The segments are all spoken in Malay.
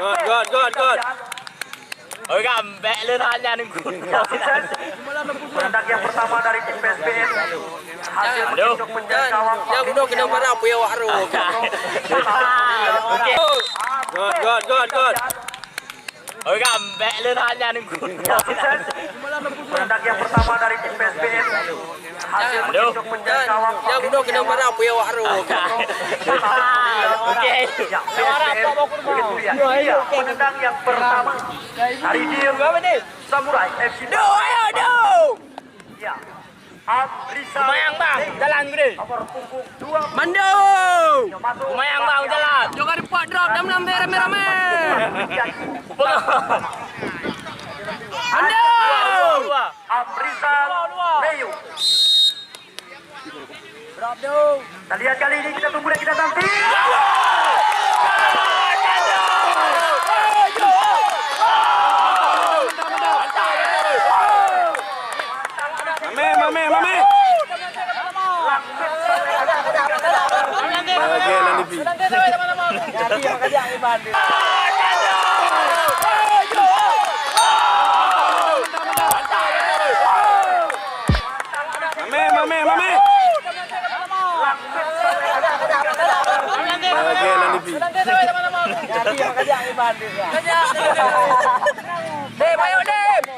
Good. Oi gambek lu tanya nih gue. Pendak yang pertama dari tim PSBN. Hasil untuk menjaga gawang. Ya udah kena marah punya waru. Oke. Good. Oi gambek lu tanya nih gue. Pendak yang pertama dari tim PSBN. Hasil untuk menjaga gawang. Ya udah kena marah punya waru. Oke. Ya, PSBN Bukit Mulia. Iya, penendang yang pertama dari tim Samurai FC. Ayo. Ya. Amrisa. Kumayang bang, jalan gede. Nomor punggung 2. Mando. Kumayang bang, jalan. Jogar pot drop jam 6 rame-rame. Mando. Amrisa Leyu. Drop dong. Kita lihat kali ini, kita tunggu dan kita nanti. Mame.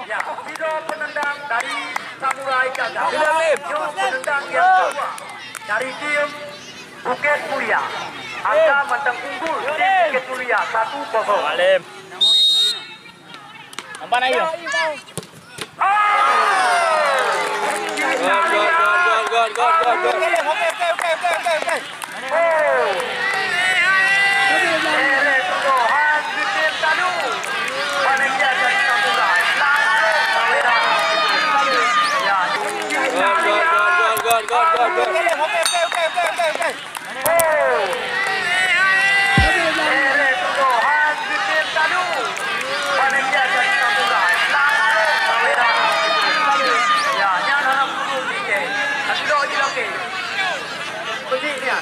Ya, Sido penendang dari Samurai gagal. Lim. Penendang yang kedua dari tim Bukit Mulia. Angka mentang unggul tim Bukit Mulia 1-0. Alim. Nampak na yun.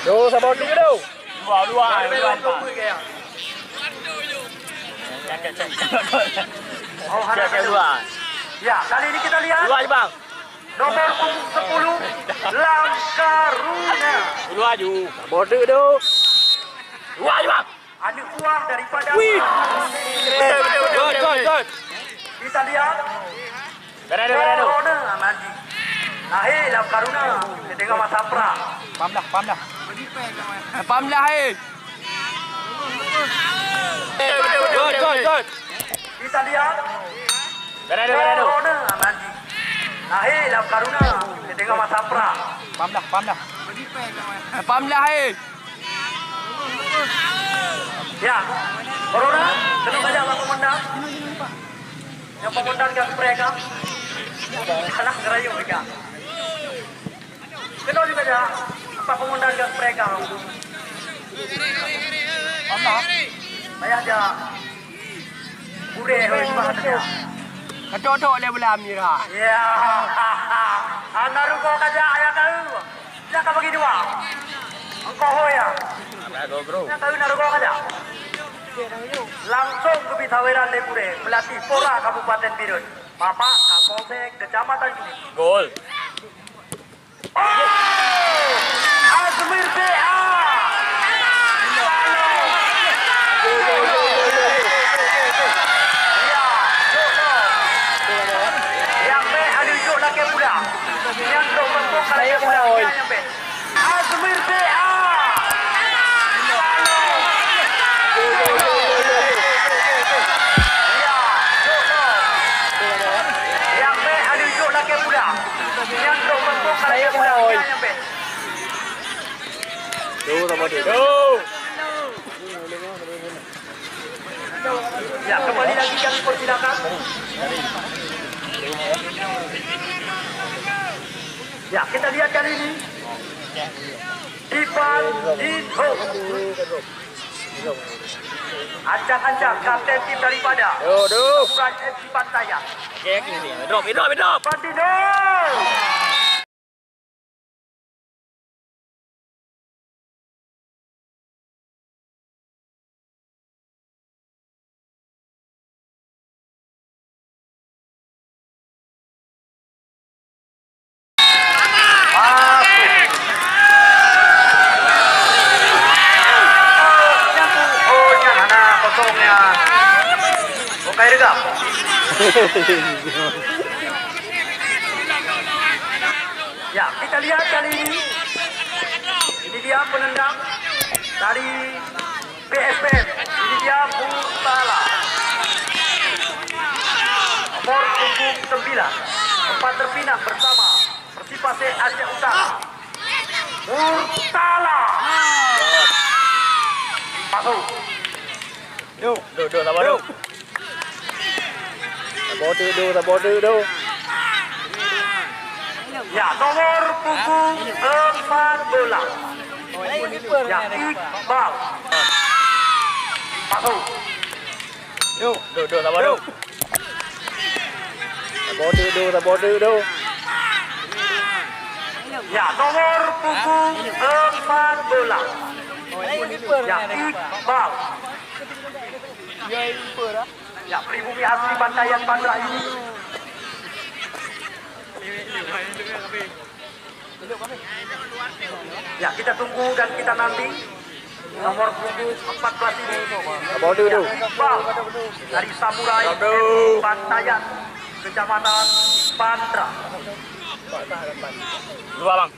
Đâu sabar dulu đâu. Dua. Cek dua. Ya, kali ini kita lihat Dua aja bang. nomor punggung 10 Langkaruna. Dua aja. Sabar dulu đâu. Dua aja bang. Ada uang daripada Good. Kita lihat Berada. Corona Amandi. Lahir Langkaruna dengan Mas Sapra. Pam dah. Good. Kita lihat Berada. Corona Amandi. Lahir Langkaruna dengan Mas Sapra. Pam dah. Ya, Corona, tenang saja Pak Komandan. Yang Komandan gak mereka. Anak ngerayu mereka. Kenal juga ya, Pak Komandan gak mereka. Saya aja. Bude, harus bahagia. Kedodok le bola Amira. Ya, anak ruko kaja ayah kau. Jangan bagi dua. Engkau hoya. Bro. Yang kau naruko kaja. Langsung ke Bitaweran Lepure melatih Pora Kabupaten Birun. Bapak Kapolsek Kecamatan ini. Gol. Azmir DA. Ya, Jono. Yang be ada Jono lagi muda. Yang bentuk lagi muda yang be. Azmir DA. Ya, kembali lagi kami persilakan. Ya, kita lihat kali ini. Ivan Dito. Ancang-ancang kapten tim daripada Samurai FC Bantayan. Oke, ini. Drop. Bandino. Nampaknya Okai Regap. Ya, kita lihat kali ini. Ini dia penendang dari PSPM. Ini dia Murtala. Nomor punggung 9. Tempat terpinang bersama Persipase Aceh Utara. Murtala. Masuk. Duh, sabar duh. Sabar dulu. Ya, nomor punggung 14. Ya, Iqbal. Masuk. Duh, sabar duh. Sabar dulu. Ya, nomor punggung 14. Ya, Iqbal. Ya, pribumi asli Bantayan Bandra ini. Ya, kita tunggu dan kita nanti nomor punggung 14 ini. Sabar dulu. Iqbal dari Samurai Bantayan, Kecamatan Bandra. Dua bang.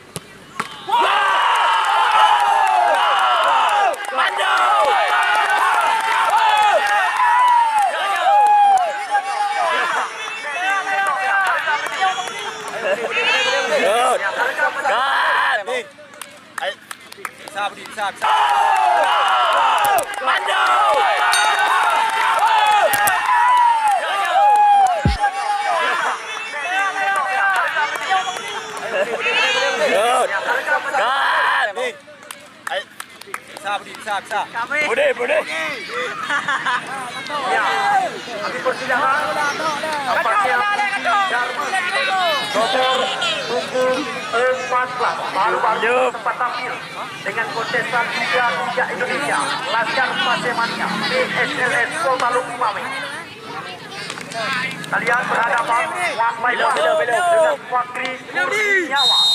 Bude. Ya, habis persidangan. Nampaknya nomor punggung 14 baru sempat tampil dengan kontestan Liga Indonesia Laskar Pasemania PSLS Kota Luki Mame. Kalian berhadapan one by one dengan Fakri Kurniawan.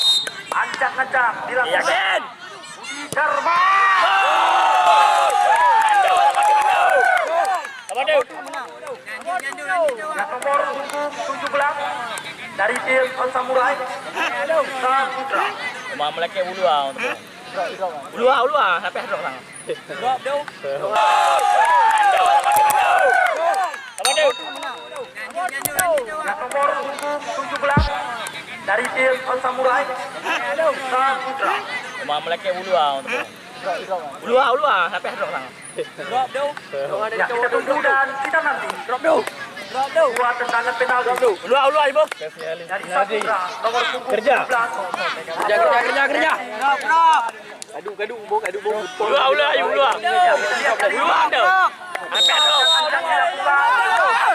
Ancang-ancang dilakukan Budi Dharma. Yang nomor punggung 17 dari tim Samurai Saputra. Mau melek ulu ah untuk. Ulu ah, sampai hadap sang. Yang nomor punggung 17 dari tim Samurai Saputra. Mau melek ulu ah untuk. Ulu ah, sampai hadap sang. Ya, kita tunggu dan kita nanti. Buat tendangan penalti Ulu ibu. dari Saputra nomor punggung Kerja. 17. Kerja. Gaduh, Bu. Ulu ayo ulu. Ulu ada. Sampai hadap. Ancang dilakukan.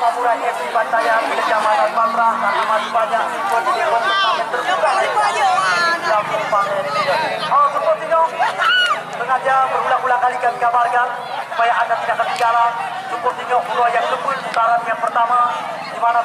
Samurai FC Bantayan Kecamatan Bandra karena masih banyak ikut turnamen terbuka yang merupakan sepertinya sengaja berulang-ulang kali kami kabarkan supaya Anda tidak ketinggalan sepertinya yang kebun putaran yang pertama di mana